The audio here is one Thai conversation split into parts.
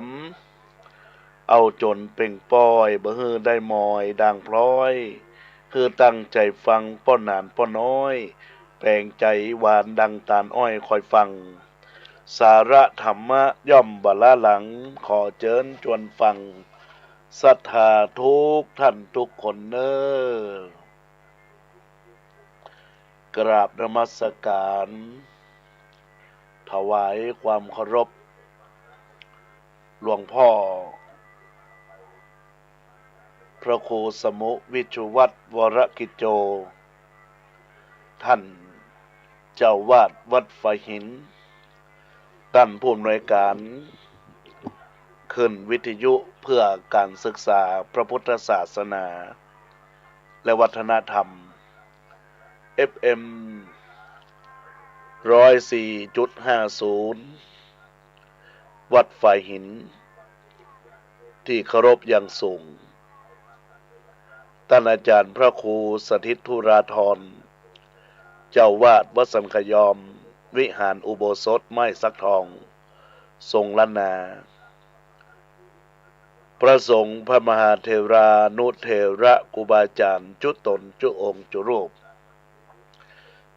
มเอาจนเป่งป้อยบ่ฮือได้มอยดังพร้อยคือตั้งใจฟังป้อนหนานป้อนน้อยแปลงใจหวานดังตาลอ้อยคอยฟังสาระธรรมะย่อมบละหลังขอเจิญจวนฟังศรัทธาทุกท่านทุกคนเนอกราบนมัสการถวายความเคารพหลวงพ่อพระครูสมุวิชุวัตรวรกิจโจท่านเจ้าวาดวัดฝายหินท่านผู้อำนวยการขึ้นวิทยุเพื่อการศึกษาพระพุทธศาสนาและวัฒนธรรม FM 104.50 วัดฝายหินที่เคารพอย่างสูงท่านอาจารย์พระครูสถิตธุราธรเจ้าวาดวัดสันขยอมวิหารอุโบสถไม้สักทองทรงล้านนาพระสงฆ์พระมหาเทรานุเทระกุบาอาจารย์จุตนจุองค์จุรูป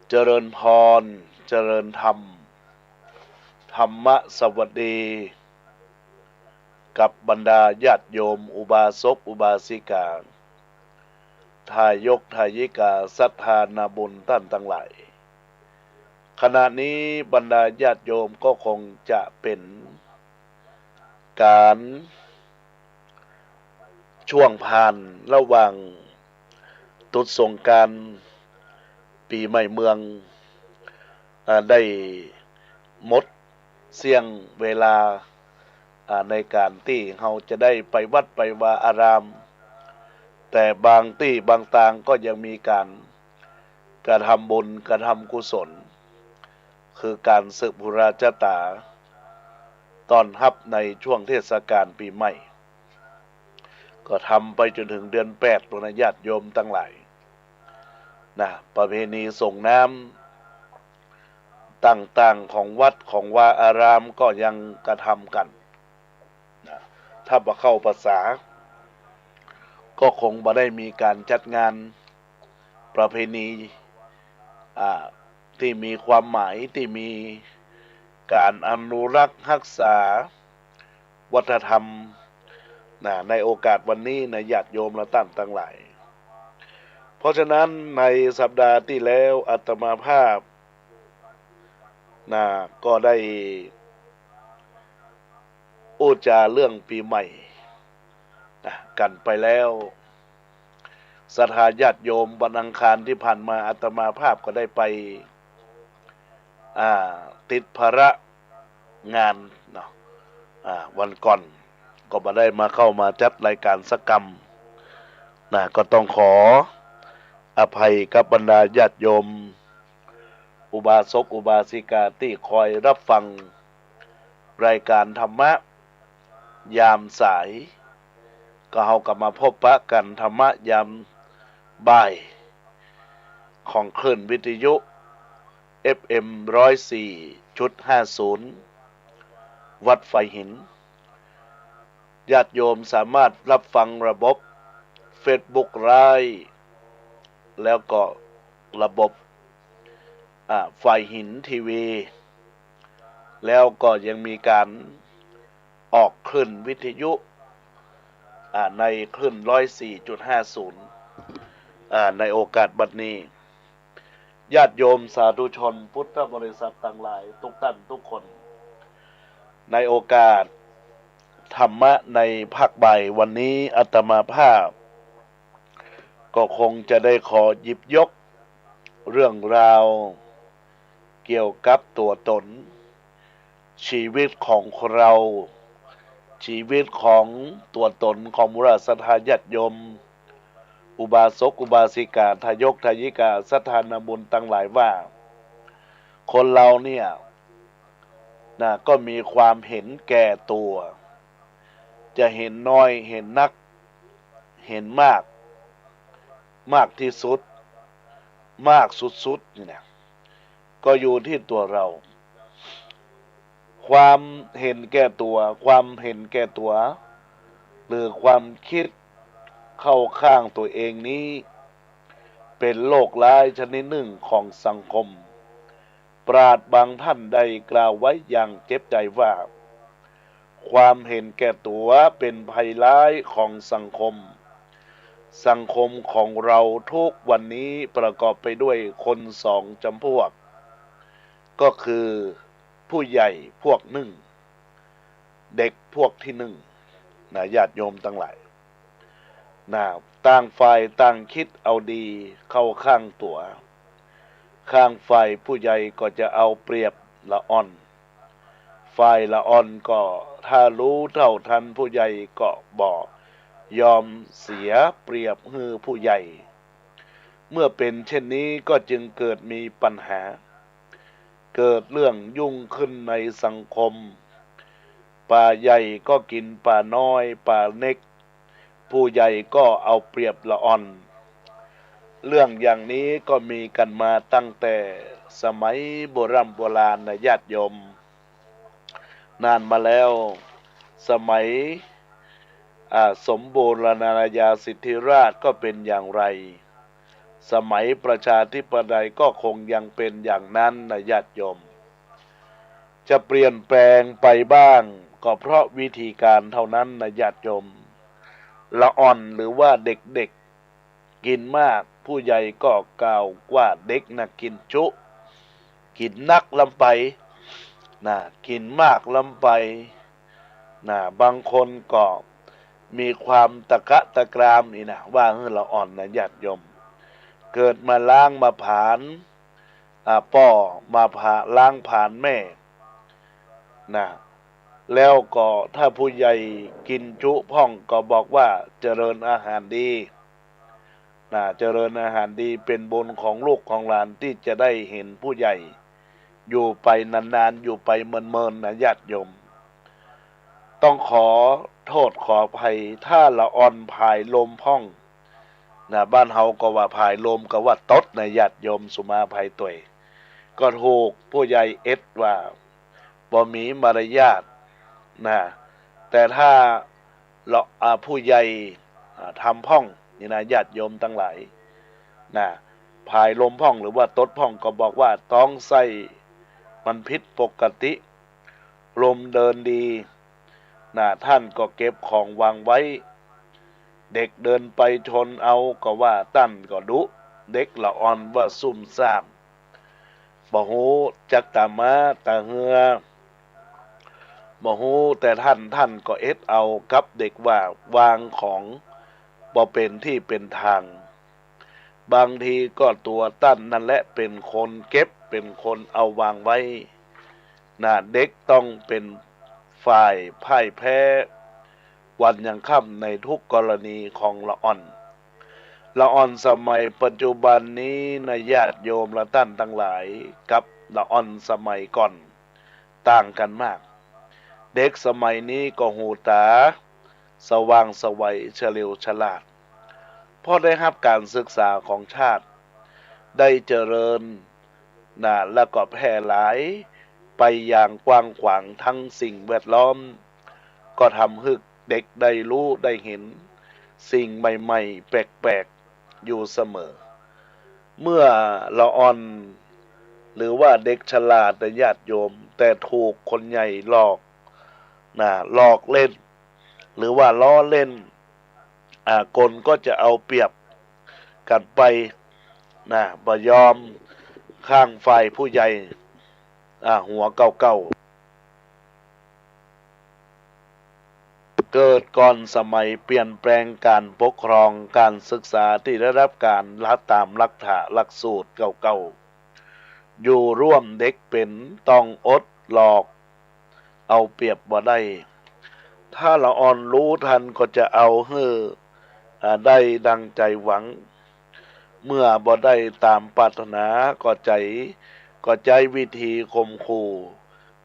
เจริญพรเจริญธรรมธรรมสวัสดีกับบรรดาญาติโยมอุบาสกอุบาสิกาทายกทายิกาศรัทธานาบุญท่านทั้งหลายขณะนี้บรรดาญาติโยมก็คงจะเป็นการช่วงผ่านระหว่างตรุษสงกรานต์ปีใหม่เมืองได้หมดเสี่ยงเวลาในการที่เราจะได้ไปวัดไปวาอารามแต่บางที่บางทางก็ยังมีการกระทำบุญกระทำกุศลคือการสืบบุราชตาตอนรับในช่วงเทศกาลปีใหม่ก็ทำไปจนถึงเดือน8ตัวนะญาติโยมทั้งหลายนะประเพณีส่งน้ำต่างๆของวัดของวาอารามก็ยังกระทำกันนะถ้าบ่เข้าภาษาก็คงบ่ได้มีการจัดงานประเพณีที่มีความหมายที่มีการอนุรักษ์รักษาวัฒนธรรมในโอกาสวันนี้ในญาติโยมและท่านทั้งหลายเพราะฉะนั้นในสัปดาห์ที่แล้วอาตมาภาพก็ได้พูดจาเรื่องปีใหม่กันไปแล้วศรัทธาญาติโยมวันอังคารที่ผ่านมาอาตมาภาพก็ได้ไปติดภาระงานวันก่อนก็มาได้มาเข้ามาจัดรายการสักกรรมก็ต้องขออภัยกับบรรดาญาติโยมอุบาสกอุบาสิกาที่คอยรับฟังรายการธรรมะยามสายก็เฮากลับมาพบปะกันธรรมะยามบ่ายของคลื่นวิทยุ FM 104.50 วัดฝายหินญาติโยมสามารถรับฟังระบบ Facebook Live แล้วก็ระบบฝายหินทีวีแล้วก็ยังมีการออกคลื่นวิทยุในคลื่น 104.50 ในโอกาสบัดนี้ญาติโยมสาธุชนพุทธบริษัททั้งหลายทุกท่านทุกคนในโอกาสธรรมะในภาคบ่ายวันนี้อาตมาภาพก็คงจะได้ขอหยิบยกเรื่องราวเกี่ยวกับตัวตนชีวิตของเราชีวิตของตัวตนของมุราศรัทธาญาติโยมอุบาสกอุบาสิกาทายกทายิกาศรัทธานาบุญทั้งหลายว่าคนเราเนี่ยก็มีความเห็นแก่ตัวจะเห็นน้อยเห็นนักเห็นมากมากที่สุดมากสุดๆนี่นะก็อยู่ที่ตัวเรา ความเห็นแก่ตัวความเห็นแก่ตัวหรือความคิดเข้าข้างตัวเองนี้เป็นโรคร้ายชนิดหนึ่งของสังคมปราชญ์บางท่านได้กล่าวไว้อย่างเจ็บใจว่าความเห็นแก่ตัวเป็นภัยร้ายของสังคมของเราทุกวันนี้ประกอบไปด้วยคนสองจำพวกก็คือผู้ใหญ่พวกหนึ่งเด็กพวกที่หนึ่งนะญาติโยมทั้งหลายนะต่างฝ่ายต่างคิดเอาดีเข้าข้างตัวข้างฝ่ายผู้ใหญ่ก็จะเอาเปรียบละอ่อนฝ่ายละอ่อนก็ถ้ารู้เท่าทันผู้ใหญ่ก็บอกยอมเสียเปรียบฮือผู้ใหญ่เมื่อเป็นเช่นนี้ก็จึงเกิดมีปัญหาเกิดเรื่องยุ่งขึ้นในสังคมป่าใหญ่ก็กินป่าน้อยป่าเล็กผู้ใหญ่ก็เอาเปรียบละอ่อนเรื่องอย่างนี้ก็มีกันมาตั้งแต่สมัยโบราณนะญาติโยมนานมาแล้วสมัยสมบูรณาญาสิทธิราชก็เป็นอย่างไรสมัยประชาธิปไตยก็คงยังเป็นอย่างนั้นนะญาติโยมจะเปลี่ยนแปลงไปบ้างก็เพราะวิธีการเท่านั้นนะญาติโยมละอ่อนหรือว่าเด็กๆกินมากผู้ใหญ่ก็กล่าวว่าเด็กนะกินจุกินนักลำไปนะกินมากลำไปนะบางคนก็มีความตะกะตะกรามนี่นะว่าละอ่อนนะญาติโยมเกิดมาล้างมาผานป้อมาผ่าล้างผ่านแม่นะแล้วก็ถ้าผู้ใหญ่กินจุพ่องก็บอกว่าเจริญอาหารดีนะเจริญอาหารดีเป็นบุญของลูกของหลานที่จะได้เห็นผู้ใหญ่อยู่ไปนานๆอยู่ไปเมินๆนะญาติโยมต้องขอโทษขออภัยถ้าละอ่อนผายลมพ่องนะบ้านเฮาก็ว่าผายลมก็ว่าตดนะญาติโยมสุมาภัยตัวก็ถูกผู้ใหญ่ว่าบ่มีมารยาทนะแต่ถ้าเราผู้ใหญ่ทำพ่องนี่นะญาติโยมทั้งหลายนะผายลมพ่องหรือว่าตดพ่องก็บอกว่าต้องใส่มันผิดปกติลมเดินดีนะท่านก็เก็บของวางไว้เด็กเดินไปชนเอาก็ว่าตั้นก็ดุเด็กละอ่อนว่าซุ่มซ่ามบ่ฮู้จักตามาตาเหือบ่ฮู้แต่ท่านก็เอากับเด็กว่าวางของบ่เป็นที่เป็นทางบางทีก็ตัวตั้นนั่นแหละเป็นคนเก็บเป็นคนเอาวางไว้นะเด็กต้องเป็นฝ่ายพ่ายแพ้วันยังค่ำในทุกกรณีของละอ่อนละอ่อนสมัยปัจจุบันนี้นะญาติโยมละท่านทั้งหลายกับละอ่อนสมัยก่อนต่างกันมากเด็กสมัยนี้ก็หูตาสว่างไสวัยเฉลียวฉลาดเพราะได้รับการศึกษาของชาติได้เจริญนะแล้วก็แพร่หลายไปอย่างกว้างขวางทั้งสิ่งแวดล้อมก็ทำให้เด็กได้รู้ได้เห็นสิ่งใหม่ๆแปลกๆอยู่เสมอเมื่อละอ่อนหรือว่าเด็กฉลาดแต่ญาติโยมแต่ถูกคนใหญ่หลอกนะหลอกเล่นหรือว่าล้อเล่นคนก็จะเอาเปรียบกันไปนะบ่ยอมข้างฝ่ายผู้ใหญ่หัวเก่าๆเกิดก่อนสมัยเปลี่ยนแปลงการปกครองการศึกษาที่ได้รับการละตามหลักสูตรเก่าๆอยู่ร่วมเด็กเป็นต้องอดหลอกเอาเปรียบบ่ได้ถ้าละอ่อนรู้ทันก็จะเอาได้ดังใจหวังเมื่อบ่ได้ตามปรารถนาก็ใจวิธีข่มขู่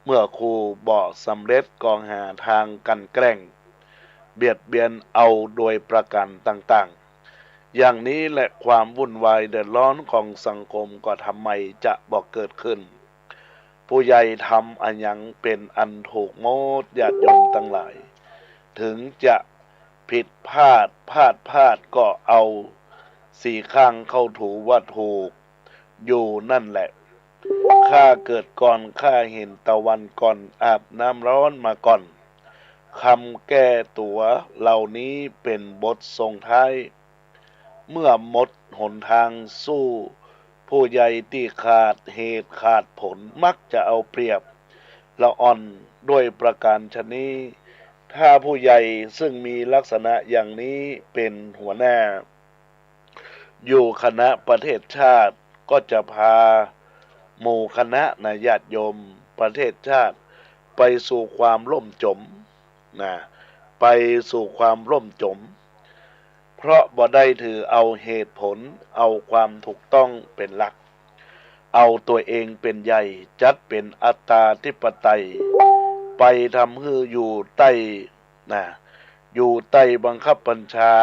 เมื่อขู่บ่สำเร็จก็หาทางกันแกล้งเบียดเบียนเอาโดยประการต่างๆอย่างนี้แหละความวุ่นวายเดือดร้อนของสังคมก็ทำไมจะบ่เกิดขึ้น ผู้ใหญ่ทำอันยังเป็นอันถูกโมดญาติโยมทั้งหลายถึงจะผิดพลาดก็เอาสี่ข้างเข้าถูว่าถูกอยู่นั่นแหละข้าเกิดก่อนข้าเห็นตะวันก่อนอาบน้ำร้อนมาก่อนคำแก้ตัวเหล่านี้เป็นบทส่งท้ายเมื่อหมดหนทางสู้ผู้ใหญ่ที่ขาดเหตุขาดผลมักจะเอาเปรียบละอ่อนด้วยประการชนี้ถ้าผู้ใหญ่ซึ่งมีลักษณะอย่างนี้เป็นหัวหน้าอยู่คณะประเทศชาติก็จะพาหมู่คณะญาติโยมประเทศชาติไปสู่ความล่มจมนะไปสู่ความล่มจมเพราะบ่ได้ถือเอาเหตุผลเอาความถูกต้องเป็นหลักเอาตัวเองเป็นใหญ่จัดเป็นอัตตาธิปไตยไปทำให้อยู่ใต้นะอยู่ใต้บังคับบัญชา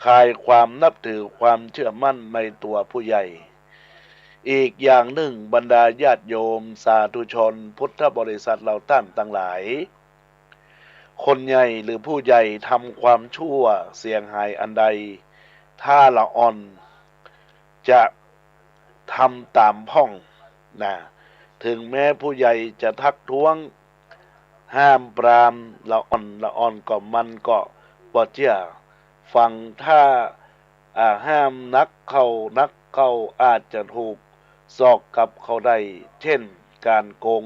คายความนับถือความเชื่อมั่นในตัวผู้ใหญ่อีกอย่างหนึ่งบรรดาญาติโยมสาธุชนพุทธบริษัทเราท่านทั้งหลายคนใหญ่หรือผู้ใหญ่ทำความชั่วเสี่ยงหายอันใดถ้าละอ่อนจะทำตามพ่องนะถึงแม้ผู้ใหญ่จะทักท้วงห้ามปรามละอ่อนก็มันก็บ่เชื่อฟังถ้าห้ามนักเข้าอาจจะถูกซอกกับเขาได้เช่นการโกง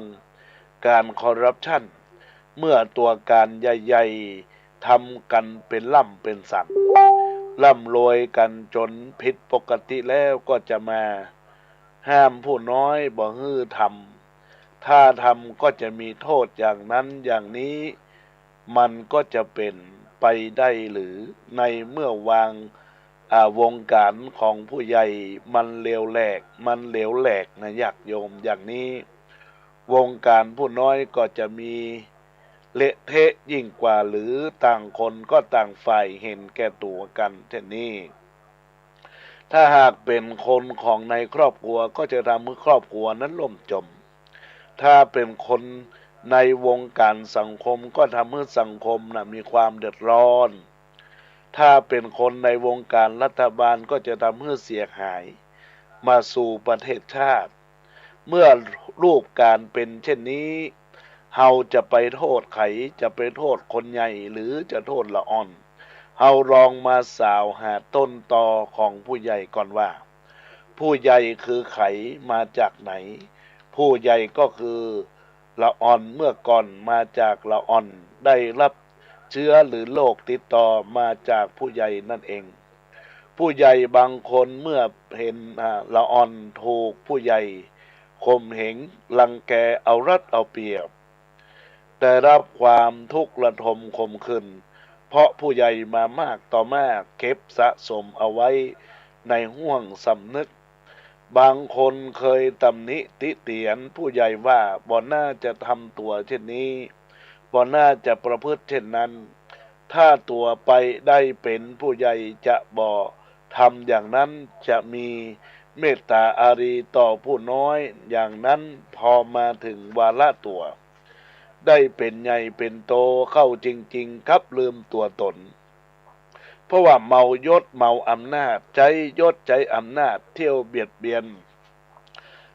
การคอร์รัปชันเมื่อตัวการใหญ่ๆทำกันเป็นล่ำเป็นสันร่ำรวยกันจนผิดปกติแล้วก็จะมาห้ามผู้น้อยบ่ฮื้อทำถ้าทำก็จะมีโทษอย่างนั้นอย่างนี้มันก็จะเป็นไปได้หรือในเมื่อวางวงการของผู้ใหญ่มันเหลวแหลกนะญาติโยมอย่างนี้วงการผู้น้อยก็จะมีเละเทะยิ่งกว่าหรือต่างคนก็ต่างฝ่ายเห็นแก่ตัวกันเช่นนี้ถ้าหากเป็นคนของในครอบครัวก็จะทำให้ครอบครัวนั้นล่มจมถ้าเป็นคนในวงการสังคมก็ทำให้สังคมมีความเดือดร้อนถ้าเป็นคนในวงการรัฐบาลก็จะทำให้เสียหายมาสู่ประเทศชาติเมื่อรูปการเป็นเช่นนี้เฮาจะไปโทษใครจะไปโทษคนใหญ่หรือจะโทษละอ่อนเฮาลองมาสาวหาต้นตอของผู้ใหญ่ก่อนว่าผู้ใหญ่คือไขมาจากไหนผู้ใหญ่ก็คือละอ่อนเมื่อก่อนมาจากละอ่อนได้รับเชื้อหรือโรคติดต่อมาจากผู้ใหญ่นั่นเองผู้ใหญ่บางคนเมื่อเห็นละอ่อนถูกผู้ใหญ่ข่มเหงรังแกเอารัดเอาเปรียบได้รับความทุกข์ระทมขมขื่นเพราะผู้ใหญ่มามากต่อมากเก็บสะสมเอาไว้ในห้วงสำนึกบางคนเคยตำหนิติเตียนผู้ใหญ่ว่าบ่น่าจะทำตัวเช่นนี้บ่น่าจะประพฤติเช่นนั้นถ้าตัวไปได้เป็นผู้ใหญ่จะบ่ทำอย่างนั้นจะมีเมตตาอารีต่อผู้น้อยอย่างนั้นพอมาถึงวาระตัวได้เป็นใหญ่เป็นโตเข้าจริงๆครับลืมตัวตนเพราะว่าเมายศเมาอำนาจใจยศใจอำนาจเที่ยวเบียดเบียน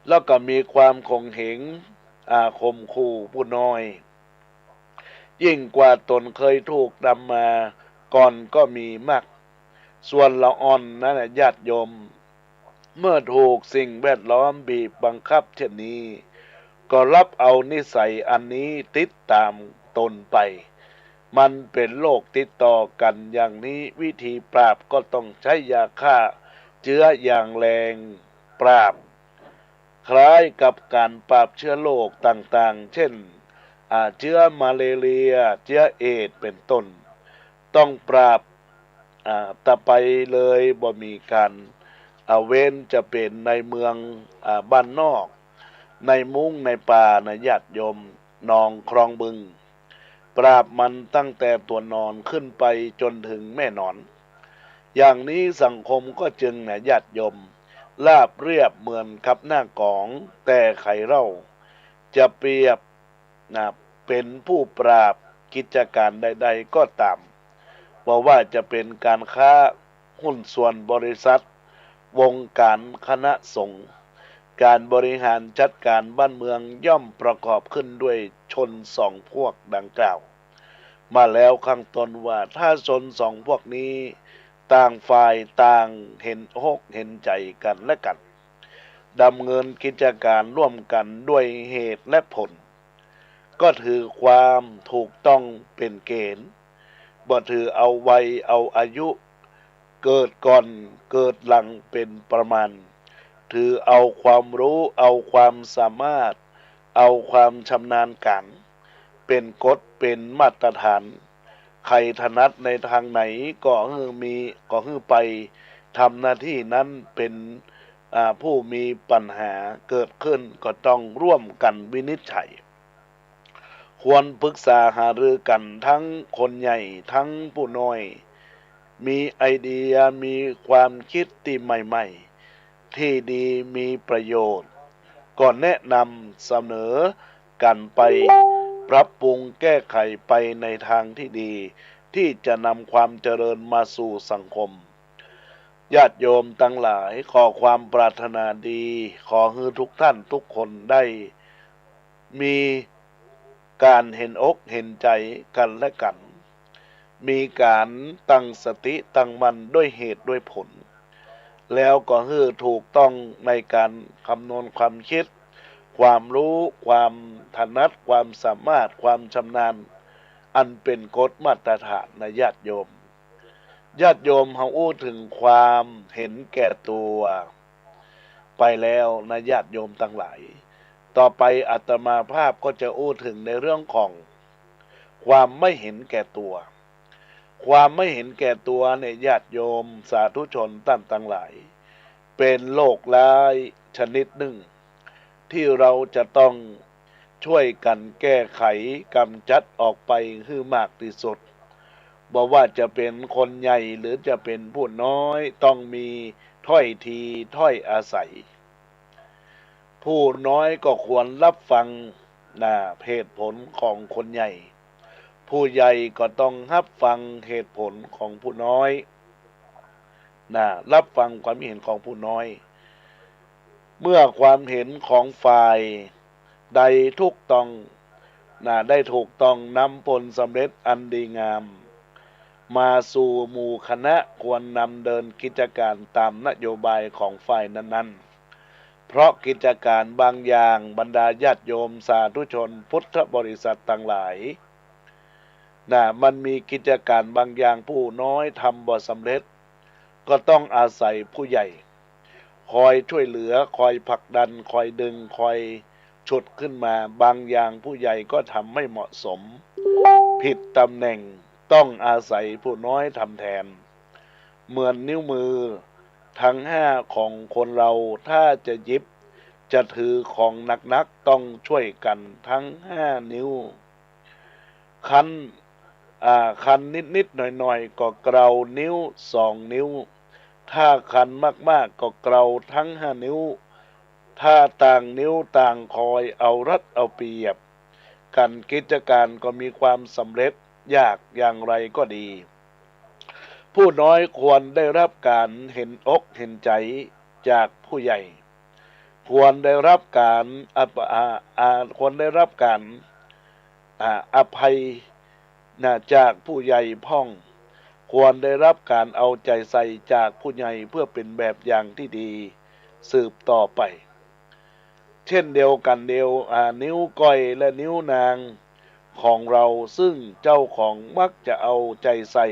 แล้วก็มีความคงเหงข่มขู่ผู้น้อยยิ่งกว่าตนเคยถูกนำมาก่อนก็มีมากส่วนละอ่อนนั่นญาติโยมเมื่อถูกสิ่งแวดล้อมบีบบังคับเช่นนี้ก็รับเอานิสัยอันนี้ติดตามตนไปมันเป็นโรคติดต่อกันอย่างนี้วิธีปราบก็ต้องใช้ยาฆ่าเชื้ออย่างแรงปราบคล้ายกับการปราบเชื้อโรคต่างๆเช่นเชื้อมาเลเรียเชื้อเอดส์เป็นต้นต้องปราบต่อไปเลยบ่มีการเว้นจะเป็นในเมืองบ้านนอกในมุ้งในป่าในญาติโยมนองคลองบึงปราบมันตั้งแต่ตัวนอนขึ้นไปจนถึงแม่นอนอย่างนี้สังคมก็จึงญาติโยมราบเรียบเหมือนกับหน้ากองแต่ไขเล่า จะเปรียบนะเป็นผู้ปราบกิจการใดๆก็ตามบอกว่าจะเป็นการค้าหุ้นส่วนบริษัทวงการคณะสงฆ์การบริหารจัดการบ้านเมืองย่อมประกอบขึ้นด้วยชนสองพวกดังกล่าวมาแล้วข้างต้นว่าถ้าชนสองพวกนี้ต่างฝ่ายต่างเห็นอกเห็นใจกันและกันดำเนินกิจการร่วมกันด้วยเหตุและผลก็ถือความถูกต้องเป็นเกณฑ์บ่ถือเอาวัยเอาอายุเกิดก่อนเกิดหลังเป็นประมาณถือเอาความรู้เอาความสามารถเอาความชำนาญการเป็นกฎเป็นมาตรฐานใครถนัดในทางไหนก็ฮือไปทำหน้าที่นั้นเป็นผู้มีปัญหาเกิดขึ้นก็ต้องร่วมกันวินิจฉัยควรปรึกษาหารือกันทั้งคนใหญ่ทั้งผู้น้อยมีไอเดียมีความคิดที่ใหม่ๆที่ดีมีประโยชน์ก่อนแนะนำเสนอกันไปปรับปรุงแก้ไขไปในทางที่ดีที่จะนำความเจริญมาสู่สังคมญาติโยมทั้งหลายขอความปรารถนาดีขอให้ทุกท่านทุกคนได้มีการเห็นอกเห็นใจกันและกันมีการตั้งสติตั้งมั่นด้วยเหตุด้วยผลแล้วก็ให้ถูกต้องในการคำนวณความคิดความรู้ความถนัดความสามารถความชำนาญอันเป็นกฎมาตรฐานนะญาติโยมเฮาอู้ถึงความเห็นแก่ตัวไปแล้วนะญาติโยมทั้งหลายต่อไปอาตมาภาพก็จะอู้ถึงในเรื่องของความไม่เห็นแก่ตัวความไม่เห็นแก่ตัวในญาติโยมสาธุชนท่านทั้งหลายเป็นโรคร้ายชนิดหนึ่งที่เราจะต้องช่วยกันแก้ไขกำจัดออกไปให้มากที่สุดบอกว่าจะเป็นคนใหญ่หรือจะเป็นผู้น้อยต้องมีถ้อยทีถ้อยอาศัยผู้น้อยก็ควรรับฟังเหตุผลของคนใหญ่ผู้ใหญ่ก็ต้องรับฟังเหตุผลของผู้น้อยรับฟังความเห็นของผู้น้อยเมื่อความเห็นของฝ่ายใดถูกต้องได้ถูกต้องนำผลสำเร็จอันดีงามมาสู่หมู่คณะควรนำเดินกิจการตามนโยบายของฝ่ายนั้นๆเพราะกิจการบางอย่างบรรดาญาติโยมสาธุชนพุทธบริษัททั้งหลายมันมีกิจการบางอย่างผู้น้อยทำบ่สำเร็จก็ต้องอาศัยผู้ใหญ่คอยช่วยเหลือคอยผลักดันคอยดึงคอยฉุดขึ้นมาบางอย่างผู้ใหญ่ก็ทำไม่เหมาะสมผิดตำแหน่งต้องอาศัยผู้น้อยทำแทนเหมือนนิ้วมือทั้งห้าของคนเราถ้าจะหยิบจะถือของหนักๆต้องช่วยกันทั้งห้านิ้วคันนิดๆหน่อยๆก็เกลานิ้วสองนิ้วถ้าคันมากๆก็เกลาทั้งห้านิ้วถ้าต่างนิ้วต่างคอยเอารัดเอาเปรียบกันกิจการก็มีความสำเร็จยากอย่างไรก็ดีผู้น้อยควรได้รับการเห็นอกเห็นใจจากผู้ใหญ่ควรได้รับการควรได้รับการอภัยจากผู้ใหญ่พ่องควรได้รับการเอาใจใส่จากผู้ใหญ่เพื่อเป็นแบบอย่างที่ดีสืบต่อไปเช่นเดียวกันนิ้วก้อยและนิ้วนางของเราซึ่งเจ้าของมักจะเอาใจใส่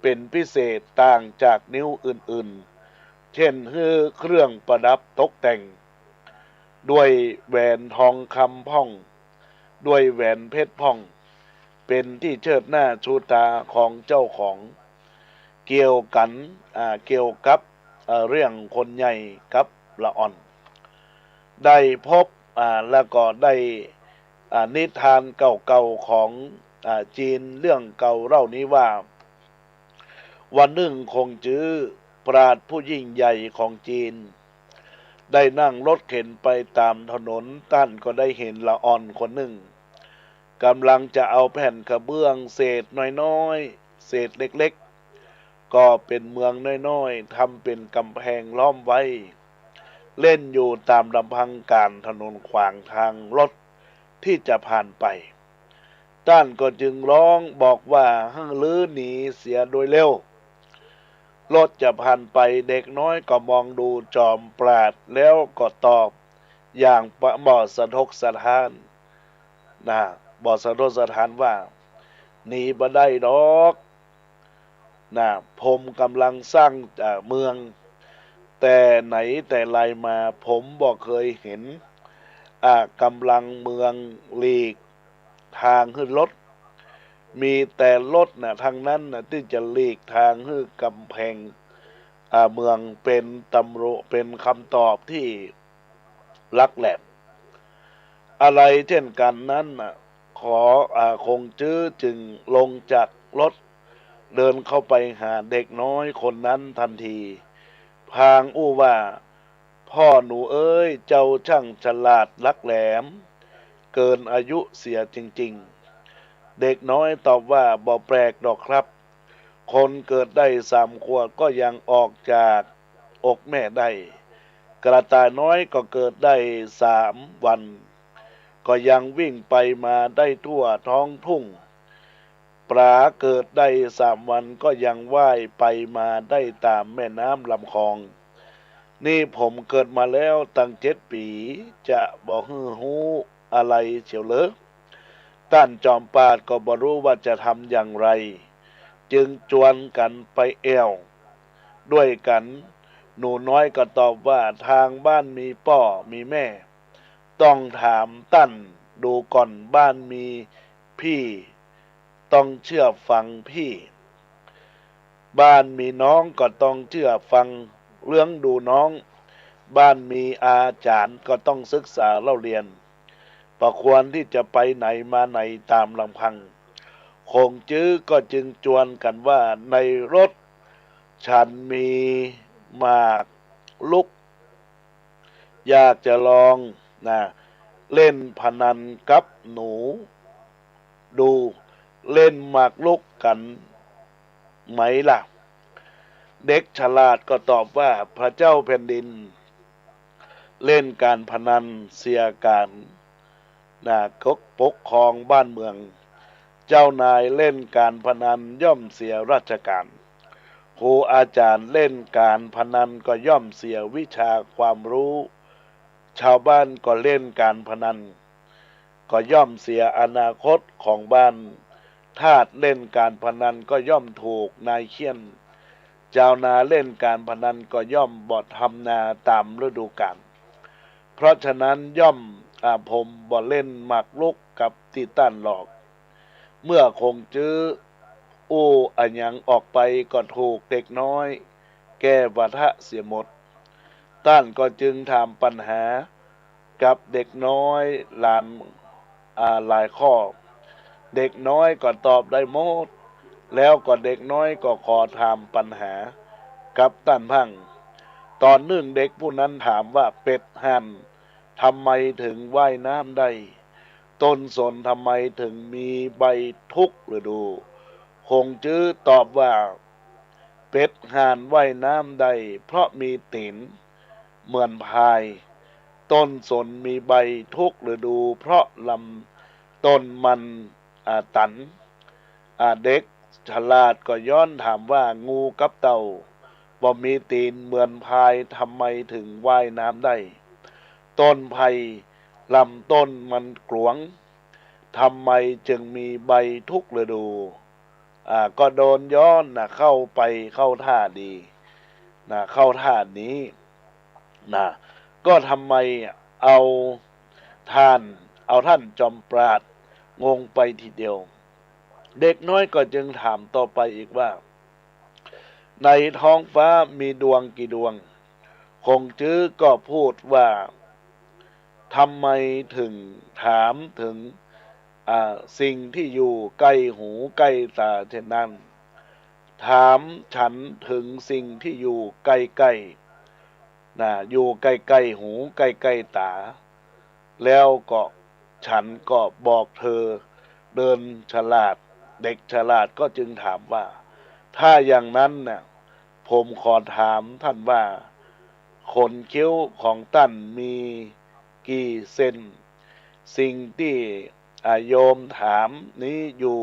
เป็นพิเศษต่างจากนิ้วอื่นๆเช่นเครื่องประดับตกแต่งด้วยแหวนทองคำพ่องด้วยแหวนเพชรพ่องเป็นที่เชิดหน้าชูตาของเจ้าของเกี่ยวกับเรื่องคนใหญ่กับละอ่อนได้พบแล้วก็ได้นิทานเก่าๆของจีนเรื่องเก่าเล่านี้ว่าวันหนึ่งคงจื้อปราชญ์ผู้ยิ่งใหญ่ของจีน ได้นั่งรถเข็นไปตามถนนท่านก็ได้เห็นละอ่อนคนหนึ่งกำลังจะเอาแผ่นกระเบื้องเศษน้อยๆเศษเล็กๆก็เป็นเมืองน้อยๆทำเป็นกำแพงล้อมไว้เล่นอยู่ตามลำพังการถนนขวางทางรถที่จะผ่านไปท่านก็จึงร้องบอกว่าให้ลื้อหนีเสียโดยเร็วรถจะผ่านไปเด็กน้อยก็มองดูจอมปราดแล้วก็ตอบอย่างบอสะทกสะท้านนะบอสะทกสะท้านว่าหนีบ่ได้ดอกนะผมกำลังสร้างเมืองแต่ไหนแต่ไรมาผมบอกเคยเห็นกำลังเมืองหลีกทางขึ้นรถมีแต่รถนะทางนั้นนะที่จะหลีกทางให้กำแพงเมืองเป็นตำรุเป็นคำตอบที่ลักแหลมอะไรเช่นกันนั้นนะขอคงจื้อจึงลงจากรถเดินเข้าไปหาเด็กน้อยคนนั้นทันทีพลางอู้ว่าพ่อหนูเอ้ยเจ้าช่างฉลาดลักแหลมเกินอายุเสียจริงๆเด็กน้อยตอบว่าบ่แปลกดอกครับคนเกิดได้3 ขวบก็ยังออกจากอกแม่ได้กระต่ายน้อยก็เกิดได้3 วันก็ยังวิ่งไปมาได้ทั่วท้องทุ่งปลาเกิดได้3 วันก็ยังว่ายไปมาได้ตามแม่น้ำลำคลองนี่ผมเกิดมาแล้วตั้ง7 ปีจะบอกฮู้อะไรเฉียวเหรอท่านจอมปราดก็บ่รู้ว่าจะทำอย่างไรจึงจวนกันไปแอวด้วยกันหนูน้อยก็ตอบว่าทางบ้านมีพ่อมีแม่ต้องถามตั้นดูก่อนบ้านมีพี่ต้องเชื่อฟังพี่บ้านมีน้องก็ต้องเชื่อฟังเรื่องดูน้องบ้านมีอาจารย์ก็ต้องศึกษาเล่าเรียนประควรที่จะไปไหนมาไหนตามลำพังคงจื้อก็จึงจวนกันว่าในรถฉันมีหมากลุกอยากจะลองนะเล่นพนันกับหนูดูเล่นหมากลุกกันไหมล่ะเด็กฉลาดก็ตอบว่าพระเจ้าแผ่นดินเล่นการพนันเสียการปกครองบ้านเมืองเจ้านายเล่นการพนันย่อมเสียราชการครูอาจารย์เล่นการพนันก็ย่อมเสียวิชาความรู้ชาวบ้านก็เล่นการพนันก็ย่อมเสียอนาคตของบ้านทาสเล่นการพนันก็ย่อมถูกนายเคี่ยนชาวนาเล่นการพนันก็ย่อมบดทำนาตามฤดูกาลเพราะฉะนั้นย่อมผมบ่เล่นหมากรุกกับติตันหรอกเมื่อคงจื้ออู้อันยังออกไปก็ถูกเด็กน้อยแก้วาทะเสียหมดต้านก็จึงถามปัญหากับเด็กน้อยหลายข้อเด็กน้อยก็ตอบได้หมดแล้วก็เด็กน้อยก็ขอถามปัญหากับต้านพังตอนหนึ่งเด็กผู้นั้นถามว่าเป็ดห่านทำไมถึงว่ายน้ำได้ต้นสนทำไมถึงมีใบทุกฤดูคงจื้อตอบว่าเป็ดห่านว่ายน้ำได้เพราะมีตีนเหมือนพายต้นสนมีใบทุกฤดูเพราะลำต้นมันตันเด็กฉลาดก็ย้อนถามว่างูกับเต่าบ่มีตีนเหมือนพายทำไมถึงว่ายน้ำได้ต้นไผ่ลำต้นมันกลวงทำไมจึงมีใบทุกฤดูก็โดนย้อนเข้าไปเข้าท่าดีเข้าท่านี้ก็ทำไมเอาท่านจอมปราดงงไปทีเดียวเด็กน้อยก็จึงถามต่อไปอีกว่าในท้องฟ้ามีดวงกี่ดวงคงจื้อก็พูดว่าทำไมถึงถามถึงสิ่งที่อยู่ใกล้หูใกล้ตาเช่นนั้นถามฉันถึงสิ่งที่อยู่ใกล้ อยู่ใกล้ๆหูใกล้ๆตาแล้วก็ฉันก็บอกเธอเดินฉลาดเด็กฉลาดก็จึงถามว่าถ้าอย่างนั้นน่ะผมขอถามท่านว่าขนคิ้วของท่านมีกี่เส้นสิ่งที่โยมถามนี้อยู่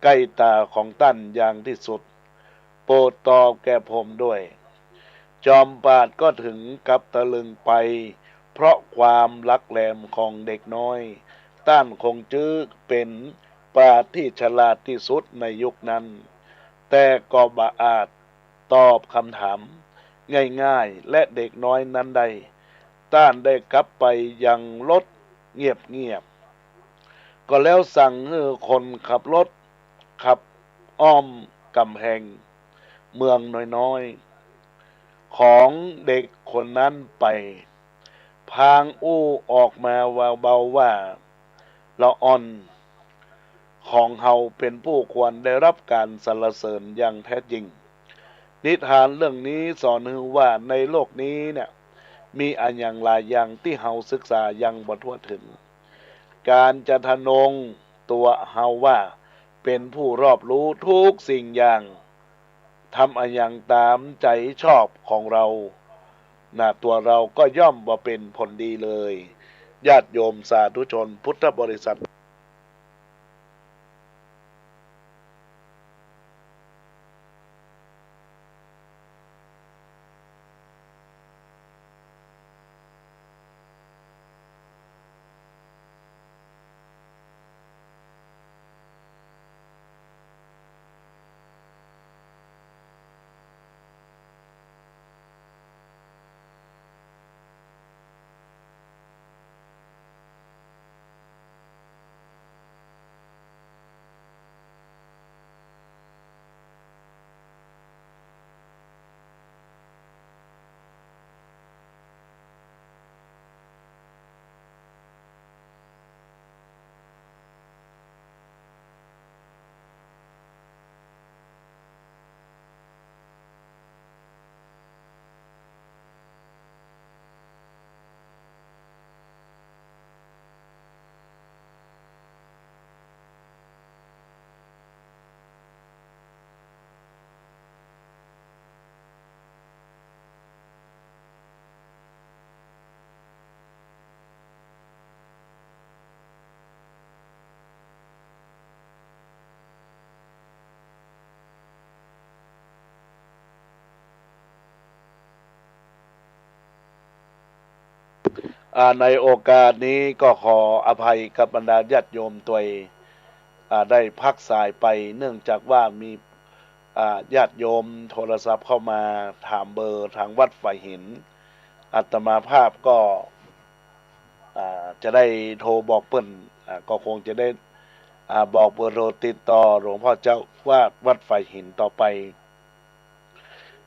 ใกล้ตาของท่านอย่างที่สุดโปรดตอบแก่ผมด้วยจอมปราดก็ถึงกับตะลึงไปเพราะความลักแหลมของเด็กน้อยต้านคงจื้อเป็นปราดที่ฉลาดที่สุดในยุคนั้นแต่ก็บ่อาจตอบคำถามง่ายๆและเด็กน้อยนั้นได้ต้านได้กลับไปยังรถเงียบๆก็แล้วสั่งให้คนขับรถขับอ้อมกำแพงเมืองน้อยๆของเด็กคนนั้นไปพางอู้ออกมาเบาๆว่าละอ่อนของเฮาเป็นผู้ควรได้รับการสรรเสริญอย่างแท้จริงนิทานเรื่องนี้สอนให้ว่าในโลกนี้เนี่ยมีอันอย่างหลายอย่างที่เฮาศึกษายังบ่ทั่วถึงการจะทะนงตัวเฮาว่าเป็นผู้รอบรู้ทุกสิ่งอย่างทำอันอย่างตามใจชอบของเราตัวเราก็ย่อมบ่เป็นผลดีเลยญาติโยมสาธุชนพุทธบริษัท ในโอกาสนี้ก็ขออภัยกับบรรดาญาติโยมตัวได้พักสายไปเนื่องจากว่ามีญาติโยมโทรศัพท์เข้ามาถามเบอร์ทางวัดฝ่ายหินอาตมาภาพก็จะได้โทรบอกเปิ้นก็คงจะได้บอกเบอร์โทรติดต่อหลวงพ่อเจ้าว่าวัดฝ่ายหินต่อไป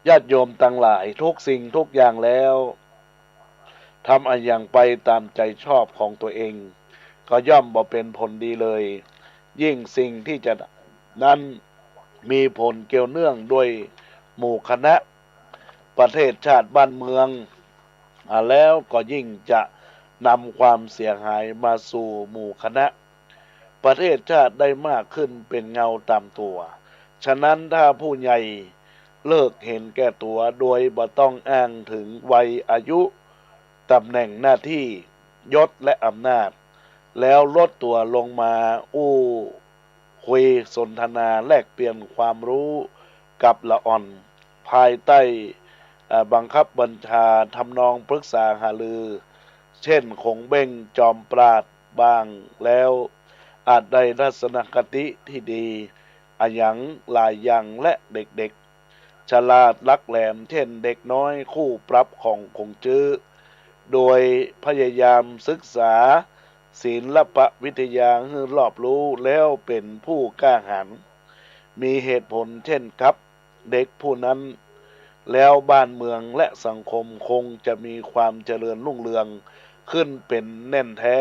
ญาติโยมทั้งหลายทุกสิ่งทุกอย่างแล้วทำอันอย่างไปตามใจชอบของตัวเองก็ย่อมบ่เป็นผลดีเลยยิ่งสิ่งที่จะนั้นมีผลเกี่ยวเนื่องด้วยหมู่คณะประเทศชาติบ้านเมืองแล้วก็ยิ่งจะนำความเสียหายมาสู่หมู่คณะประเทศชาติได้มากขึ้นเป็นเงาตามตัวฉะนั้นถ้าผู้ใหญ่เลิกเห็นแก่ตัวโดยบ่ต้องอ้างถึงวัยอายุตำแหน่งหน้าที่ยศและอำนาจแล้วลดตัวลงมาคุยสนทนาแลกเปลี่ยนความรู้กับละอ่อนภายใต้บังคับบัญชาทำนองปรึกษาหารือเช่นคงเบ้งจอมปราดบ้างแล้วอาจได้ทัศนคติที่ดีอายังหลายอย่างและเด็กๆฉลาดลักแหลมเช่นเด็กน้อยคู่ปรับของคงจื้อโดยพยายามศึกษาศิลปวิทยาให้รอบรู้แล้วเป็นผู้กล้าหาญมีเหตุผลเช่นครับเด็กผู้นั้นแล้วบ้านเมืองและสังคมคงจะมีความเจริญรุ่งเรืองขึ้นเป็นแน่นแท้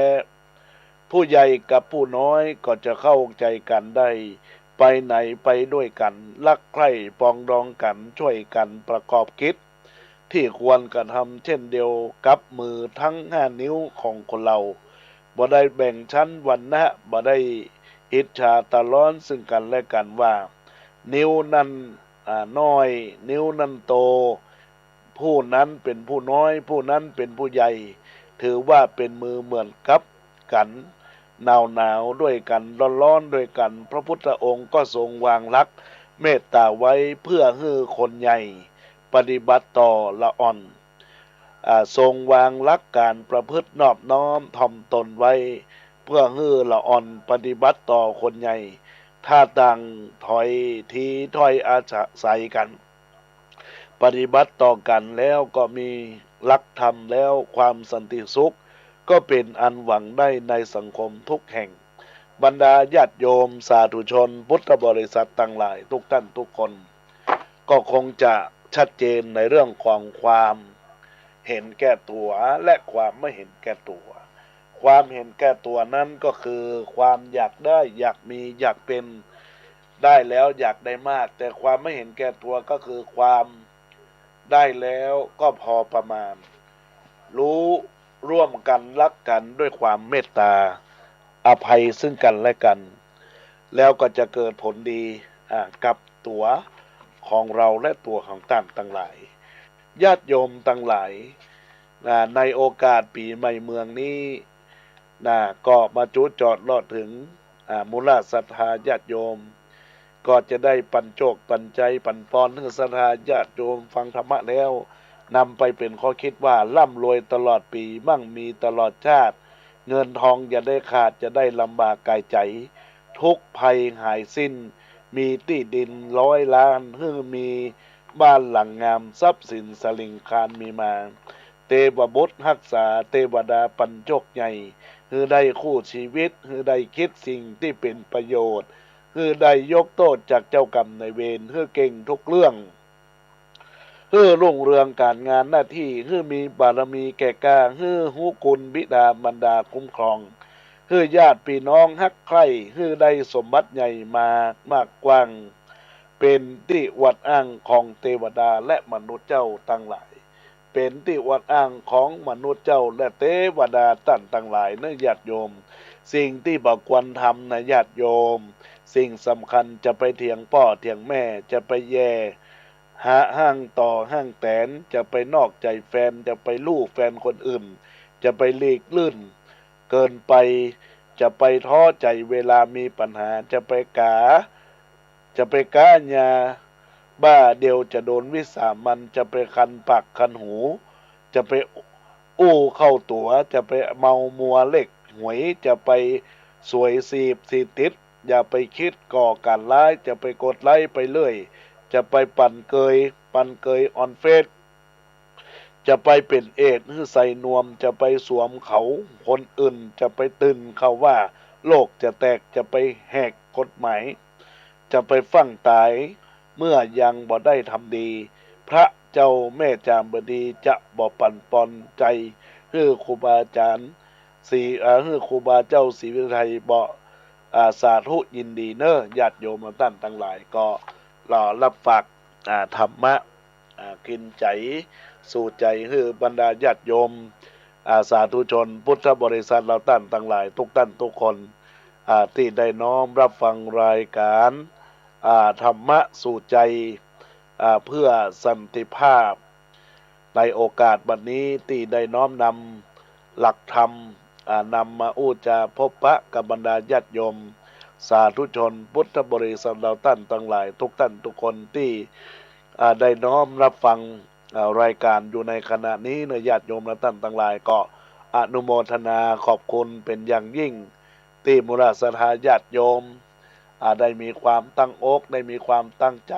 ผู้ใหญ่กับผู้น้อยก็จะเข้าใจกันได้ไปไหนไปด้วยกันรักใคร่ปองดองกันช่วยกันประกอบกิจ ที่ควรกระทำเช่นเดียวกับมือทั้ง5 นิ้วของคนเราบ่ได้แบ่งชั้นวรรณะบ่ได้อิจฉาตะร้อนซึ่งกันและกันว่านิ้วนั้นน้อยนิ้วนั้นโตผู้นั้นเป็นผู้น้อยผู้นั้นเป็นผู้ใหญ่ถือว่าเป็นมือเหมือนกับกันหนาวด้วยกันร้อนด้วยกันพระพุทธองค์ก็ทรงวางหลักเมตตาไว้เพื่อให้คนใหญ่ปฏิบัติต่อละอ่อนทรงวางหลักการประพฤตินอบน้อมถ่อมตนไว้เพื่อให้ละอ่อนปฏิบัติต่อคนใหญ่ถ้าต่างถอยทีถอยอาศัยกันปฏิบัติต่อกันแล้วก็มีหลักธรรมแล้วความสันติสุขก็เป็นอันหวังได้ในสังคมทุกแห่งบรรดาญาติโยมสาธุชนพุทธบริษัททั้งหลายทุกท่านทุกคนก็คงจะชัดเจนในเรื่องของความเห็นแก่ตัวและความไม่เห็นแก่ตัวความเห็นแก่ตัวนั้นก็คือความอยากได้อยากมีอยากเป็นได้แล้วอยากได้มากแต่ความไม่เห็นแก่ตัวก็คือความได้แล้วก็พอประมาณรู้ร่วมกันรักกันด้วยความเมตตาอภัยซึ่งกันและกันแล้วก็จะเกิดผลดีกับตัวของเราและตัวของท่านทั้งหลายญาติโยมทั้งหลายในโอกาสปีใหม่เมืองนี้ก็มาจุจอดรอดถึงมูลศรัทธาญาติโยมก็จะได้ปันโชคปันใจปันปอนให้ศรัทธาญาติโยมฟังธรรมะแล้วนำไปเป็นข้อคิดว่าร่ำรวยตลอดปีมั่งมีตลอดชาติเงินทองอย่าได้ขาดจะได้ลำบากกายใจทุกภัยหายสิ้นมีที่ดิน100 ล้านมีบ้านหลังงามทรัพย์สินสลิงคารมีมาเทวบุตรรักษาเทวดาปันโชคใหญ่ได้คู่ชีวิตได้คิดสิ่งที่เป็นประโยชน์ได้ยกโทษจากเจ้ากรรมนายเวรเก่งทุกเรื่องรุ่งเรืองการงานหน้าที่มีบารมีแก่กล้าหูกุลบิดามารดาคุ้มครองญาติพี่น้องฮักใคร่ได้สมบัติใหญ่มากกว้างเป็นที่อวดอ้างของเทวดาและมนุษย์เจ้าทั้งหลายเป็นที่อวดอ้างของมนุษย์เจ้าและเทวดาท่านทั้งหลายนะญาติโยมสิ่งที่บ่ควรทำนะญาติโยมสิ่งสำคัญจะไปเถียงพ่อเถียงแม่จะไปแย่หาห้างต่อห้างแตนจะไปนอกใจแฟนจะไปลู่แฟนคนอื่นจะไปหลีกลื่นเกินไปจะไปท้อใจเวลามีปัญหาจะไปก้ายาบ้าเดียวจะโดนวิสามันจะไปคันปากคันหูจะไปอู้เข้าตัวจะไปเมามัวเล็กหวยจะไปสวยสีติดอย่าไปคิดก่อการร้ายจะไปกดไลค์ไปเรื่อยจะไปปั่นเกยออนเฟซจะไปเป็นเอดหรือใส่นวมจะไปสวมเขาคนอื่นจะไปตื่นเขาว่าโลกจะแตกจะไปแหกกฎหมายจะไปฟั่งตายเมื่อยังบ่ได้ทำดีพระเจ้าแม่จามบดีจะบ่ปั่นปอนใจครูบาอาจารย์ครูบาเจ้าศรีวิไทยบ่สาธุยินดีเนอะญาติโยมท่านทั้งหลายก็รอรับฝากธรรมะกินใจสู่ใจบรรดาญาติโยมสาธุชนพุทธบริษัทเราท่านทั้งหลายทุกท่านทุกคนที่ได้น้อมรับฟังรายการธรรมะสู่ใจเพื่อสันติภาพในโอกาสบัดนี้ที่ได้น้อมนำหลักธรรมนำมาอู้จาพบปะกับบรรดาญาติโยมสาธุชนพุทธบริษัทเราท่านทั้งหลายทุกท่านทุกคนที่ได้น้อมรับฟังรายการอยู่ในขณะนี้ในญาติโยมและท่านทั้งหลายก็อนุโมทนาขอบคุณเป็นอย่างยิ่งที่มูลศรัทธาญาติโยมได้มีความตั้งอกได้มีความตั้งใจ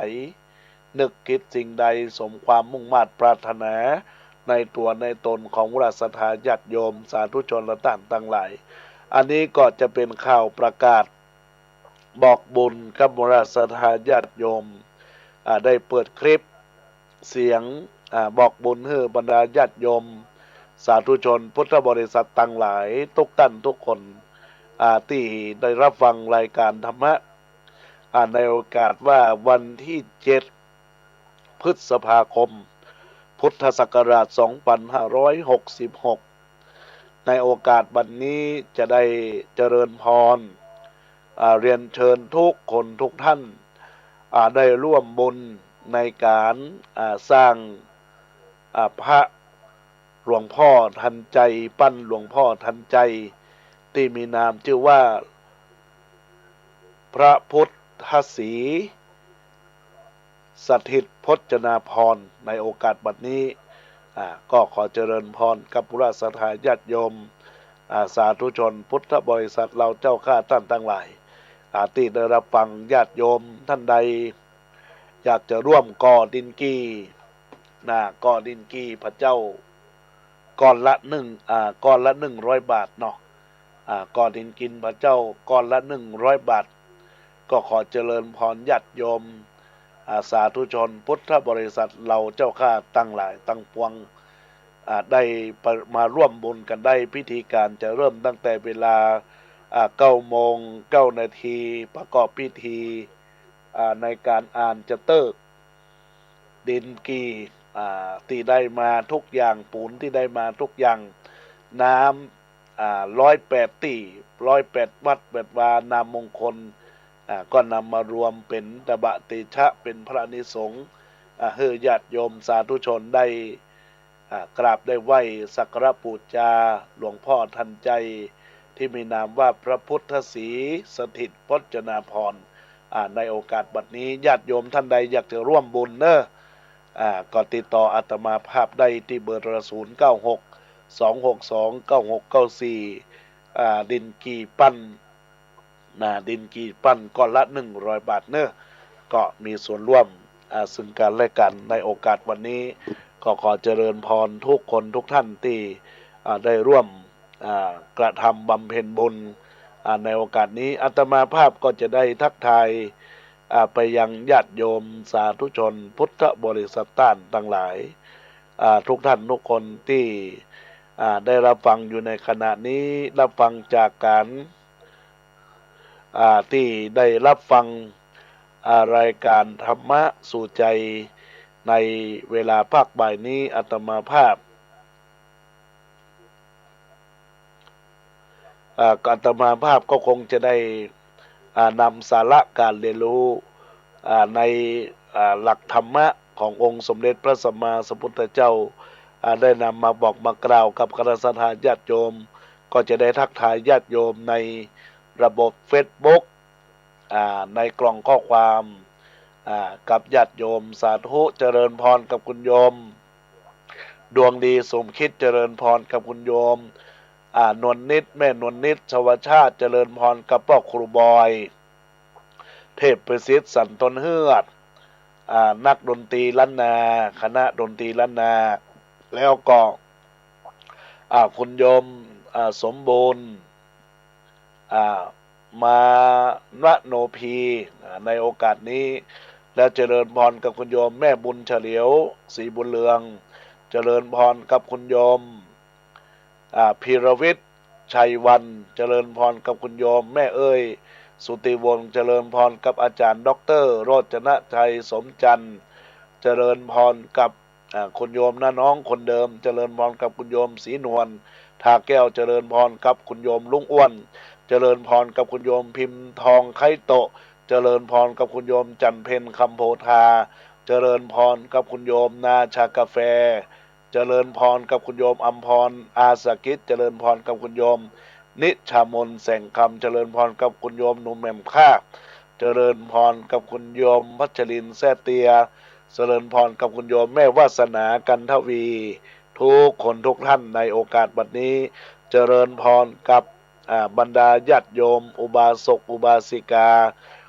นึกคิดสิ่งใดสมความมุ่งมั่นปรารถนาในตัวในตนของมูลศรัทธาญาติโยมสาธุชนและท่านทั้งหลายอันนี้ก็จะเป็นข่าวประกาศบอกบุญกับมูลศรัทธาญาติโยมได้เปิดคลิปเสียงบอกบุญให้บรรดาญาติโยมสาธุชนพุทธบริษัททั้งหลายทุกท่านทุกคนที่ได้รับฟังรายการธรรมะในโอกาสว่าวันที่7 พฤษภาคม พ พุทธศักราช 2566 ในโอกาสบัดนี้จะได้เจริญพรเรียนเชิญทุกคนทุกท่านได้ร่วมบุญในการสร้างพระหลวงพ่อทันใจปั้นหลวงพ่อทันใจที่มีนามชื่อว่าพระพุทธศรีสถิตพจนาภรณ์ในโอกาสบัดนี้ก็ขอเจริญพรกับพุทธศรัทธาญาติโยมสาธุชนพุทธบริษัทเราเจ้าข้าท่านทั้งหลายที่ได้รับฟังญาติโยมท่านใดอยากจะร่วมก่อดินกีก่อดินกีพระเจ้าก้อนละ100 บาทเนาะก่อดินกินพระเจ้าก้อนละ100 บาทก็ขอเจริญพรญาติโยมสาธุชนพุทธบริษัทเราเจ้าข้าตั้งหลายตั้งปวงได้มาร่วมบุญกันได้พิธีการจะเริ่มตั้งแต่เวลา9:09 นาทีประกอบพิธีในการอ่านจะเติกดินกีที่ได้มาทุกอย่างปูนที่ได้มาทุกอย่างน้ำ108 วัดแบบวานามมงคลก็นำมารวมเป็นตบะเตชะเป็นพระนิสงฆ์ให้ญาติโยมสาธุชนได้กราบได้ไหว้สักการะบูชาหลวงพ่อทันใจที่มีนามว่าพระพุทธศรีสถิตพจนาภรณ์ในโอกาสบัดนี้ญาติโยมท่านใดอยากจะร่วมบุญเนอะก็ติดต่ออาตมาภาพได้ที่เบอร์ 096 262 9694ดินกีปั้นดินกีปั้นก้อนละ100 บาทเนอะก็มีส่วนร่วมซึ่งกันและกันในโอกาสวันนี้ก็ขอเจริญพรทุกคนทุกท่านที่ได้ร่วมกระทำบำเพ็ญบุญในโอกาสนี้อาตมาภาพก็จะได้ทักทายไปยังญาติโยมสาธุชนพุทธบริษัทต้านทั้งหลายทุกท่านทุกคนที่ได้รับฟังอยู่ในขณะนี้รับฟังจากการที่ได้รับฟังรายการธรรมะสู่ใจในเวลาภาคบ่ายนี้อาตมาภาพอาตมาภาพก็คงจะได้นำสาระการเรียนรู้ในหลักธรรมะขององค์สมเด็จพระสัมมาสัมพุทธเจ้าได้นำมาบอกมากล่าวกับคณะสัตยาญาติโยมก็จะได้ทักทายญาติโยมในระบบ Facebook ในกล่องข้อความกับญาติโยมสาธุเจริญพรกับคุณโยมดวงดีสมคิดเจริญพรกับคุณโยมนวลนิดแม่นวลนิดชวชาติเจริญพรกับพ่อครูบอยเทพประสิทธิ์สันตนเฮือดนักดนตรีล้านนาคณะดนตรีล้านนาแล้วก็คุณโยมสมบูรณ์มานโนพีในโอกาสนี้และเจริญพรกับคุณโยมแม่บุญเฉลียวศรีบุญเรืองเจริญพรกับคุณโยมพีรวิทย์ชัยวันเจริญพรกับคุณโยมแม่เอ้ยสุติวงศ์เจริญพรกับอาจารย์ด็อกเตอร์โรจนชัยสมจันทร์เจริญพรกับคุณโยมน้องคนเดิมเจริญพรกับคุณโยมศรีนวลทาแก้วเจริญพรกับคุณโยมลุงอ้วนเจริญพรกับคุณโยมพิมพ์ทองไข่โตเจริญพรกับคุณโยมจันเพ็ญคำโพธาเจริญพรกับคุณโยมนาชากาแฟเจริญพรกับคุณโยมอัมพรอาสกิจเจริญพรกับคุณโยมนิชามนแสงคำเจริญพรกับคุณโยมหนุ่มแหม่มค่าเจริญพรกับคุณโยมพัชรินแซ่เตียเจริญพรกับคุณโยมแม่วาสนากันทวีทุกคนทุกท่านในโอกาสบัดนี้เจริญพรกับบรรดาญาติโยมอุบาสกอุบาสิกา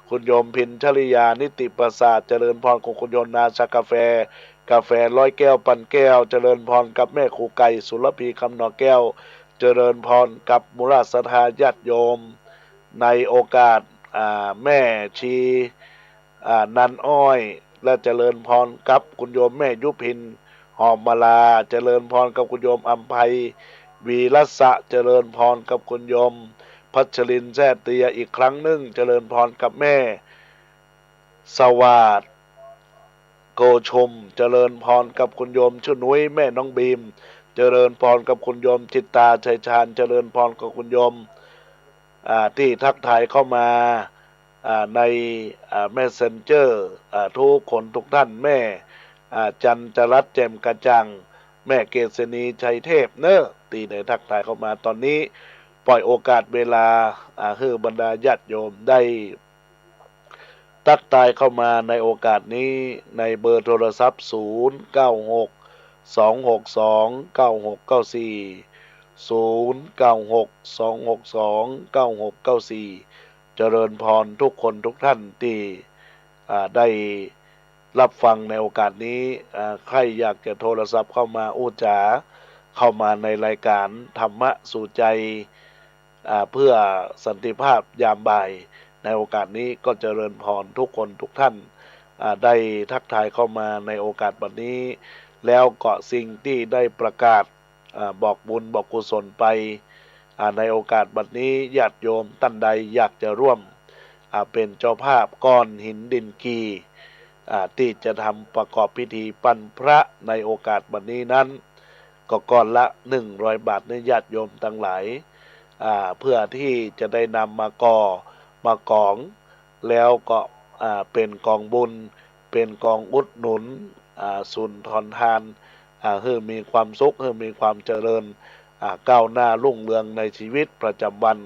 คุณโยมพินชลิยานิติประสาทเจริญพรของคุณโยมนาชากาแฟ100 แก้วปันแก้วเจริญพรกับแม่ครูไก่สุรพีคำหนอแก้วเจริญพรกับมุราศรัทธาญาติโยมในโอกาสแม่ชีนันอ้อยและเจริญพรกับคุณโยมแม่ยุพินหอมมาลาเจริญพรกับคุณโยมอัมภัยวีรสะเจริญพรกับคุณโยมพัชรินแซ่เตียอีกครั้งหนึ่งเจริญพรกับแม่สวัสด โกชมเจริญพรกับคุณโยมชื่อนุ้ยแม่น้องบีมเจริญพรกับคุณโยมจิตตาชัยชาญเจริญพรกับคุณโยมที่ทักทายเข้ามาในMessenger ทุกคนทุกท่านแม่จันจรัตน์แจ่มกระจ่างแม่เกษณีชัยเทพเนอะตีในทักทายเข้ามาตอนนี้ปล่อยโอกาสเวลาให้บรรดาญาติโยมได้ทักทายเข้ามาในโอกาสนี้ในเบอร์โทรศัพท์096 262 9694 096 262 9694เจริญพรทุกคนทุกท่านที่ได้รับฟังในโอกาสนี้ใครอยากจะโทรศัพท์เข้ามาอู้จาเข้ามาในรายการธรรมะสู่ใจเพื่อสันติภาพยามบ่ายในโอกาสนี้ก็เจริญพรทุกคนทุกท่านได้ทักทายเข้ามาในโอกาสวันนี้แล้วก็สิ่งที่ได้ประกาศบอกบุญบอกกุศลไปในโอกาสบัดนี้ญาติโยมท่านใดอยากจะร่วมเป็นเจ้าภาพก้อนหินดินกีที่จะทำประกอบพิธีปั้นพระในโอกาสบัดนี้นั้นก็ก้อนละ100 บาทในญาติโยมทั้งหลายเพื่อที่จะได้นำมากองแล้วก็เป็นกองบุญเป็นกองอุดหนุนสุนทรทานให้มีความสุขให้มีความเจริญก้าวหน้ารุ่งเรืองในชีวิตประจำวัน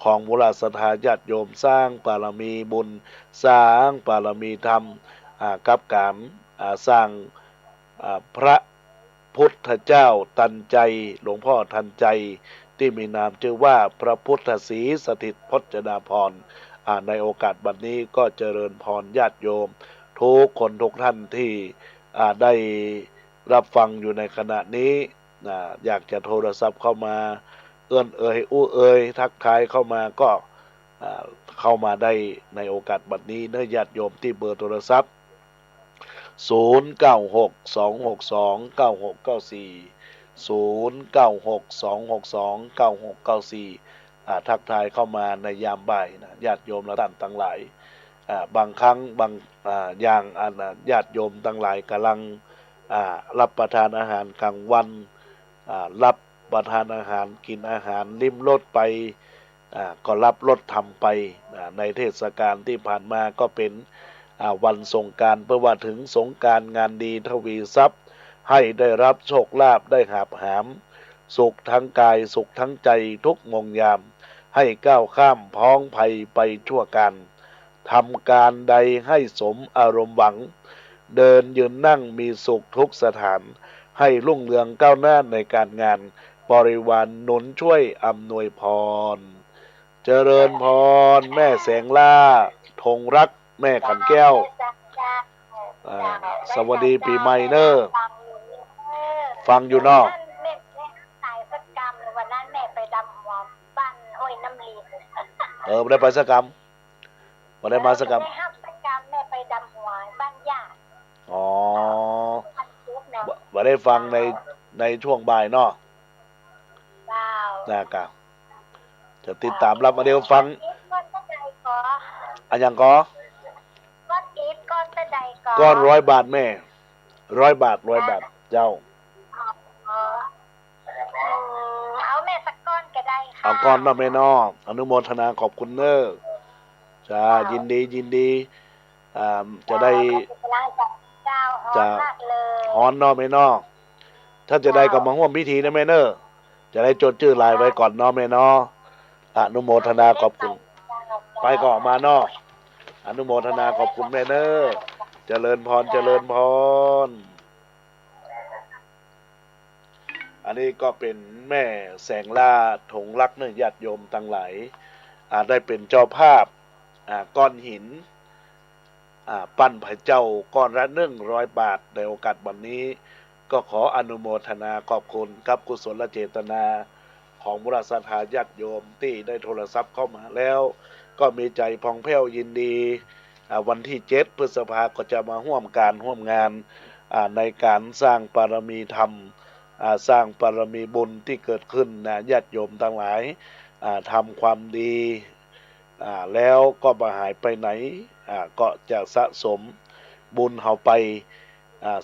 ของบุรศรัทธาญาติโยมสร้างบารมีบุญสร้างบารมีธรรมกับการสร้างพระพุทธเจ้าทันใจหลวงพ่อทันใจที่มีนามชื่อว่าพระพุทธศรีสถิตพจนาภรณ์ในโอกาสบัดนี้ก็เจริญพรญาติโยมทุกคนทุกท่านที่ได้รับฟังอยู่ในขณะนี้อยากจะโทรศัพท์เข้ามาเอื้อนเอ่ยอู้เอ่ยทักทายเข้ามาก็เข้ามาได้ในโอกาสบัดนี้เนื้อญาติโยมที่เบอร์โทรศัพท์096 262 9694 096 262 9694ทักทายเข้ามาในยามบ่ายนะญาติโยมและท่านทั้งหลายบางครั้งบางอย่างญาติโยมทั้งหลายกำลังรับประทานอาหารกลางวันรับประทานอาหารกินอาหารลิ้มรสไปก็รับรสทำไปในเทศกาลที่ผ่านมาก็เป็นวันสงกรานต์เพื่อว่าถึงสงกรานต์งานดีทวีทรัพย์ให้ได้รับโชคลาภได้หาบหามสุขทั้งกายสุขทั้งใจทุกมงยามให้ก้าวข้ามพ้องภัยไปชั่วกันทำการใดให้สมอารมณ์หวังเดินยืนนั่งมีสุขทุกสถานให้รุ่งเรืองก้าวหน้าในการงานบริวารหนุนช่วยอำนวยพรเจริญพรแม่แสงล่าธงรักแม่ขันแก้วสวัสดีปีใหม่เนอะฟังอยู่เนาะวันนั้นแม่ไปดำหัวบ้านห้วยน้ำลีไม่ได้ไปสักกรรมไม่ได้มาสักกรรมแม่ไปดำหัวบ้านญาติอ๋อไม่ได้ฟังในช่วงบ่ายเนาะนะครับจะติดตามรับมาเดี๋ยวฟังอันยังก็ก้อน100 บาทแม่100 บาทเจ้าเอาแม่สักก้อนก็ได้ค่ะเอาก้อนนะแม่นออนุโมทนาขอบคุณเนอะจ้ายินดีจะได้จะฮ้อนนอแม่นอถ้าจะได้ก็มาร่วมพิธีนะแม่เนอะจะได้จดชื่อลายไว้ก่อนนอแม่นออนุโมทนาขอบคุณไปก่อนมานออนุโมทนาขอบคุณแม่เนอะเจริญพรอันนี้ก็เป็นแม่แสงล่าถงรักเนื้อญาติโยมทั้งหลายได้เป็นเจ้าภาพก้อนหินปั้นพระเจ้าก้อนละ100 บาทในโอกาสวันนี้ก็ขออนุโมทนาขอบคุณกับกุศลเจตนาของบุรศรัทธาญาติโยมที่ได้โทรศัพท์เข้ามาแล้วก็มีใจพองแผ้วยินดีวันที่7 พฤษภาคมก็จะมาร่วมงานในการสร้างบารมีธรรมสร้างบารมีบุญที่เกิดขึ้นนะญาติโยมทั้งหลายทำความดีแล้วก็มาหายไปไหนก็จะสะสมบุญเฮาไป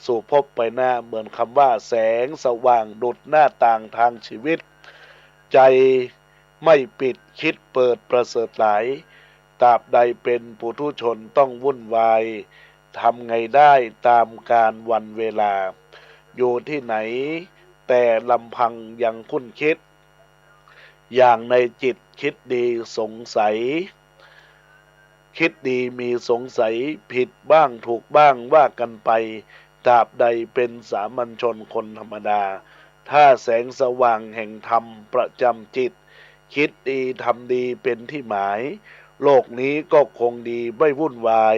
สู่พบไปหน้าเหมือนคำว่าแสงสว่างดุจหน้าต่างทางชีวิตใจไม่ปิดคิดเปิดประเสริฐหลายตราบใดเป็นปุถุชนต้องวุ่นวายทำไงได้ตามการวันเวลาอยู่ที่ไหนแต่ลำพังยังคุ้นคิดอย่างในจิตคิดดีสงสัยคิดดีมีสงสัยผิดบ้างถูกบ้างว่ากันไปตราบใดเป็นสามัญชนคนธรรมดาถ้าแสงสว่างแห่งธรรมประจำจิตคิดดีทำดีเป็นที่หมายโลกนี้ก็คงดีไม่วุ่นวาย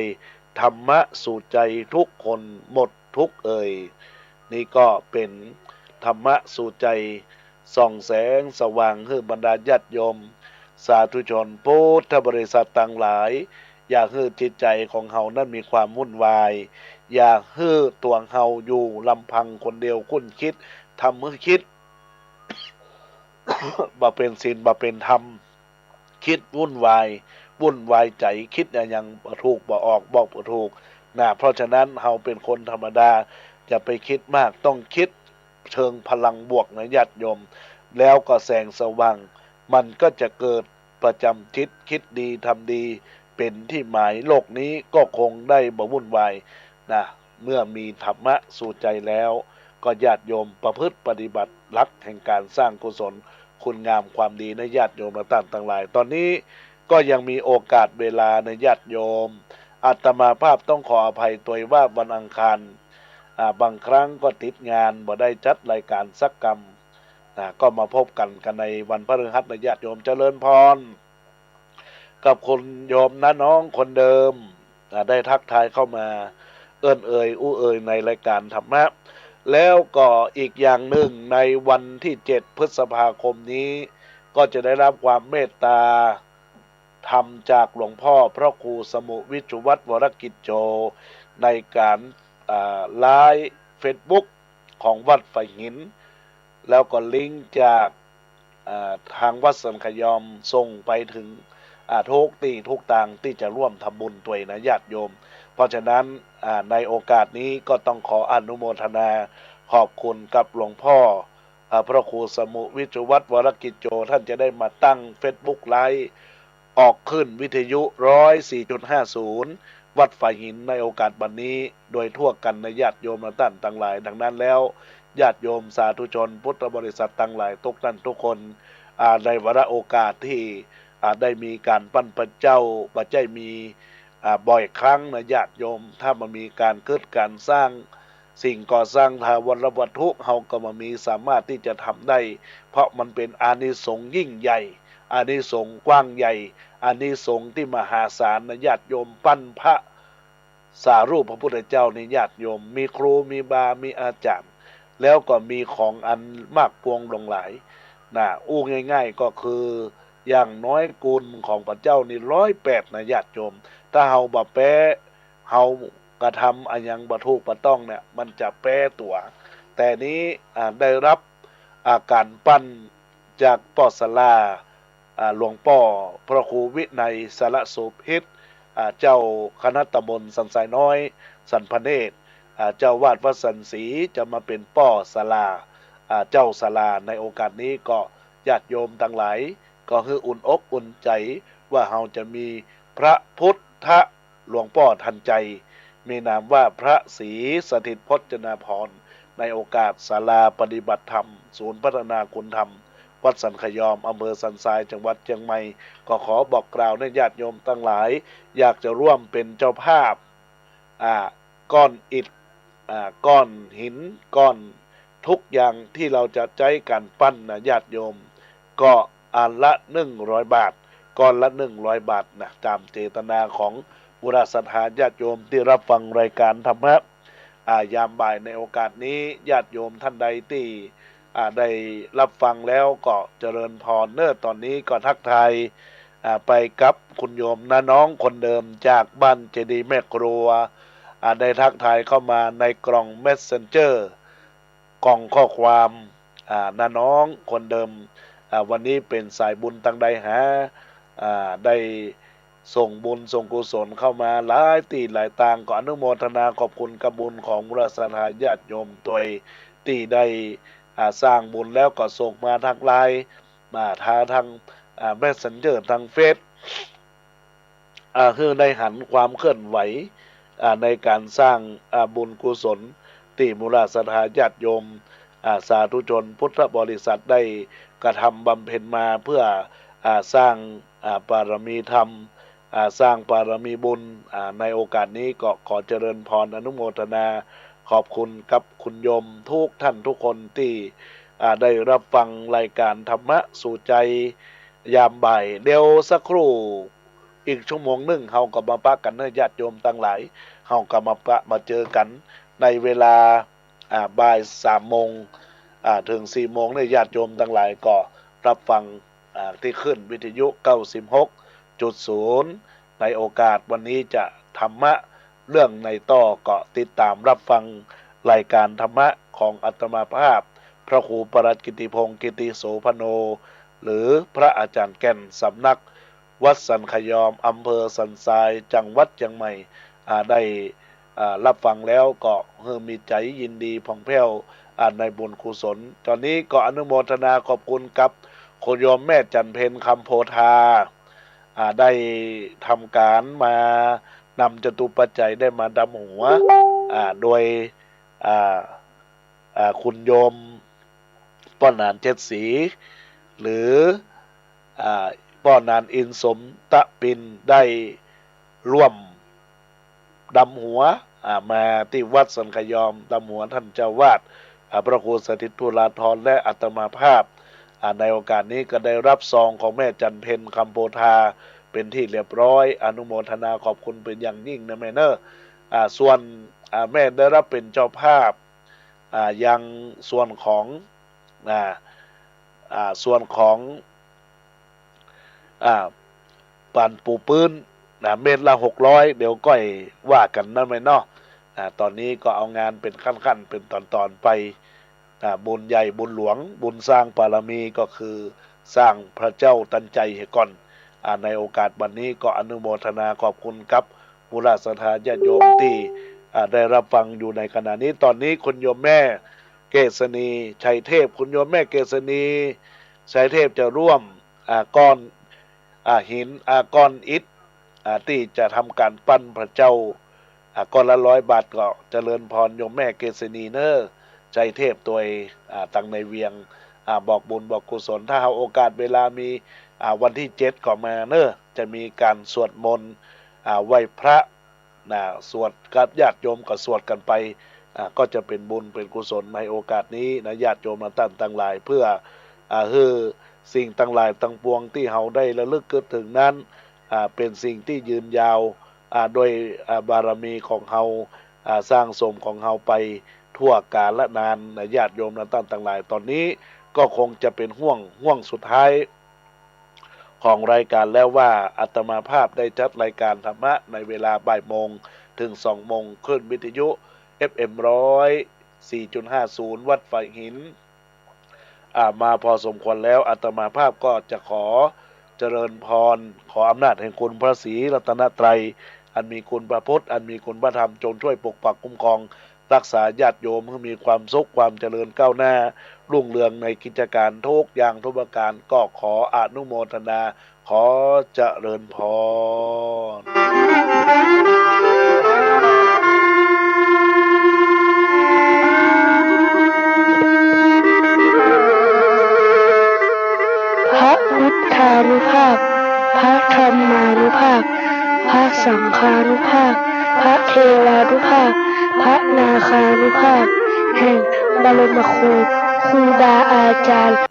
ธรรมะสู่ใจทุกคนหมดทุกนี่ก็เป็นธรรมะสู่ใจส่องแสงสว่างให้บรรดาญาติโยมสาธุชนพุทธบริษัทต่างหลายอยากให้จิตใจของเฮานั้นมีความวุ่นวายอยากให้ตัวเฮาอยู่ลำพังคนเดียวคุ้นคิดทำให้คิด บ่เป็นศีลบ่เป็นธรรมคิดวุ่นวายใจคิดอย่างบ่ถูกบ่ออกบอกบ่ถูกนะเพราะฉะนั้นเฮาเป็นคนธรรมดาจะไปคิดมากต้องคิดเชิงพลังบวกนะญาติโยมแล้วก็แสงสว่างมันก็จะเกิดประจำจิตคิดดีทำดีเป็นที่หมายโลกนี้ก็คงได้บ่วุ่นวายนะเมื่อมีธรรมะสู่ใจแล้วก็ญาติโยมประพฤติปฏิบัติหลักแห่งการสร้างกุศลคุณงามความดีในญาติโยมต่างหลายตอนนี้ก็ยังมีโอกาสเวลาในญาติโยมอาตมาภาพต้องขออภัยตัวว่าวันอังคารบางครั้งก็ติดงานบ่ได้จัดรายการสักกรรมก็มาพบกันในวันพฤหัสในญาติโยมเจริญพรกับคุณโยมนะน้องคนเดิมได้ทักทายเข้ามาเอื้อนเอ่ยอู้เอ่ยในรายการธรรมะแล้วก็อีกอย่างหนึ่งในวันที่7พฤษภาคมนี้ก็จะได้รับความเมตตาธรรมจากหลวงพ่อพระครูสมุวิจุวัฒน์วรกิจโจในการไลฟ์เฟซบุ๊กของวัดไฟหินแล้วก็ลิงก์จากทางวัดสันขยอมส่งไปถึงทุกที่ทุกต่างที่จะร่วมทำบุญตัวยนะญาติโยมเพราะฉะนั้นในโอกาสนี้ก็ต้องขออนุโมทนาขอบคุณกับหลวงพ่อพระครูสมุวิจุวัฒน์วรกิจโจท่านจะได้มาตั้ง Facebook ไลฟ์ออกขึ้นวิทยุ 104.50 วัดฝ่ายหินในโอกาสวันนี้โดยทั่วกันในญาติโยมท่านต่างหลายดังนั้นแล้วญาติโยมสาธุชนพุทธบริษัทต่างหลายทุกท่านทุกคนในวาระโอกาสที่ได้มีการปั้นพระเจ้าปัจจัยมีบ่อยครั้งนะญาติโยมถ้ามันมีการเกิดการสร้างสิ่งก่อสร้างทาวรวัตถุเฮาก็มามีสามารถที่จะทำได้เพราะมันเป็นอานิสงส์ยิ่งใหญ่อานิสงส์กว้างใหญ่อานิสงส์ที่มหาศาลนะญาติโยมปั้นพระสารูปพระพุทธเจ้าในญาติโยมมีครูมีบามีอาจารย์แล้วก็มีของอันมากปวงหลงหลายอู้ง่ายๆก็คืออย่างน้อยกุลของพระเจ้านี่108นะญาติโยมถ้าเฮาบ่แปะเฮากระทำอันยังบ่ถูกบ่ต้องเนี่ยมันจะแปะตัวแต่นี้ได้รับการปั้นจากปอสลาหลวงพ่อพระครูวินัยสารโสภิตเจ้าคณะตำบลสันทรายน้อยสันพเนตรเจ้าวาดวัดสันศรีจะมาเป็นป้อศาลาเจ้าศาลาในโอกาสนี้ก็ญาติโยมทั้งหลายก็คืออุ่นอกอุ่นใจว่าเราจะมีพระพุทธหลวงพ่อทันใจมีนามว่าพระศรีสถิตพจนาภรณ์ในโอกาสศาลาปฏิบัติธรรมศูนย์พัฒนาคุณธรรมวัดสันขยอมอำเภอสันทรายจังหวัดเชียงใหม่ก็ขอบอกกล่าวในญาติโยมทั้งหลายอยากจะร่วมเป็นเจ้าภาพก้อนอิฐก้อนหินก้อนทุกอย่างที่เราจะใช้การปั้นนะญาติโยมก็อันละ100 บาทก้อนละ100 บาทนะตามเจตนาของบุรศรัทธาญาติโยมที่รับฟังรายการธรรมะยามบ่ายในโอกาสนี้ญาติโยมท่านใดที่ได้รับฟังแล้วก็เจริญพรตอนนี้ก็ทักทายไปกับคุณโยมนะน้องคนเดิมจากบ้านเจดีย์แม่ครัวได้ทักทายเข้ามาในกล่อง Messenger กล่องข้อความนะน้องคนเดิมวันนี้เป็นสายบุญตั้งใดหาได้ ส่งบุญส่งกุศลเข้ามาหลายตีหลายต่างก็อนุโมทนาขอบคุณกับบุญของบุรษาญาติโยมตัวตีได้สร้างบุญแล้วก็ส่งมาทางไลน์มาทางแมสเซนเจอร์ทางเฟซคือได้หันความเคลื่อนไหวในการสร้างบุญกุศลตีมูลสถาญาติโยมสาธุชนพุทธบริษัทได้กระทำบำเพ็ญมาเพื่อสร้างบารมีธรรมสร้างบารมีบุญในโอกาสนี้ก็ขอเจริญพรอนุโมทนาขอบคุณกับคุณโยมทุกท่านทุกคนที่ได้รับฟังรายการธรรมะสู่ใจยามบ่ายเดี๋ยวสักครู่อีกชั่วโมงหนึ่งเฮาก็มาปะกันเนอะญาติโยมตั้งหลายเฮาก็มาเจอกันในเวลาบ่าย3 โมงถึง4 โมงเนี่ยญาติโยมทั้งหลายก็รับฟังที่ขึ้นวิทยุ 96.0 ในโอกาสวันนี้จะธรรมะเรื่องในต่อก็ติดตามรับฟังรายการธรรมะของอาตมาภาพพระครูปรัตกิติพงศ์กิติโสพโนหรือพระอาจารย์แก่นสำนักวัดสันขยอมอำเภอสันทรายจังหวัดเชียงใหม่ได้รับฟังแล้วก็มีใจยินดีผ่องแผ้วในบุญกุศลตอนนี้ก็อนุโมทนาขอบคุณกับโคโยมแม่จันเพนคำโพธาได้ทำการมานำจตุปัจจัยได้มาดำหัวโดยคุณโยมป้อนานเจ็ดสีหรือป้อนานอินสมตะปินได้ร่วมดำหัวมาที่วัดสันขยอมดำหัวท่านเจ้าวาดพระครูสถิตตุลาธรและอาตมาภาพในโอกาสนี้ก็ได้รับซองของแม่จันเพนคำโพธาเป็นที่เรียบร้อยอนุโมทนาขอบคุณเป็นอย่างยิ่งนะแม่เนอะส่วนแม่ได้รับเป็นเจ้าภาพยังส่วนของปั่นปูปื้นเม็ดละ600เดี๋ยวก้อยว่ากันนั่นไหมเนาะตอนนี้ก็เอางานเป็นขั้นๆเป็นตอนๆไปบุญใหญ่บุญหลวงบุญสร้างบารมีก็คือสร้างพระเจ้าตันใจให้ก่อนในโอกาสวันนี้ก็อนุโมทนาขอบคุณครับมูลสถาญาติโยมที่ได้รับฟังอยู่ในขณะนี้ตอนนี้คุณโยมแม่เกษณีชัยเทพคุณโยมแม่เกษณีชัยเทพจะร่วมก้อนหินก้อนอิฐที่จะทำการปั้นพระเจ้าก้อนละ100 บาทก็เจริญพรโยมแม่เกษณีเนอใจเทพตัวตั้งในเวียงบอกบุญบอกกุศลถ้าเอาโอกาสเวลามีวันที่7ก็มาเนอะจะมีการสวดมนต์ไหว้พระสวดกับญาติโยมก็สวดกันไปก็จะเป็นบุญเป็นกุศลในโอกาสนี้นะญาติโยมตั้งหลายเพื่อสิ่งตั้งหลายตั้งปวงที่เฮาได้ระลึกเกิดถึงนั้นเป็นสิ่งที่ยืนยาวโดยบารมีของเฮาสร้างสมของเฮาไปทั่วกาลนานนะญาติโยมตั้งหลายตอนนี้ก็คงจะเป็นห่วงสุดท้ายของรายการแล้วว่าอาตมาภาพได้จัดรายการธรรมะในเวลาบ่ายโมงถึง2 โมงขึ้นวิทยุ FM 104.50 วัดไฟหินมาพอสมควรแล้วอาตมาภาพก็จะขอเจริญพรขออำนาจแห่งคุณพระศรีรัตนตรัยอันมีคุณพระพุทธอันมีคุณพระธรรมจงช่วยปกปักคุ้มครองรักษาญาติโยมให้มีความสุขความเจริญก้าวหน้ารุ่งเรืองในกิจการทุกอย่างทุกประการก็ขออนุโมทนาขอเจริญพรพระพุทธานุภาพพระธรรมานุภาพพระสังฆานุภาพพระเทวานุภาพพระนาคานุภาพแห่งบรมครูบาอาจารย์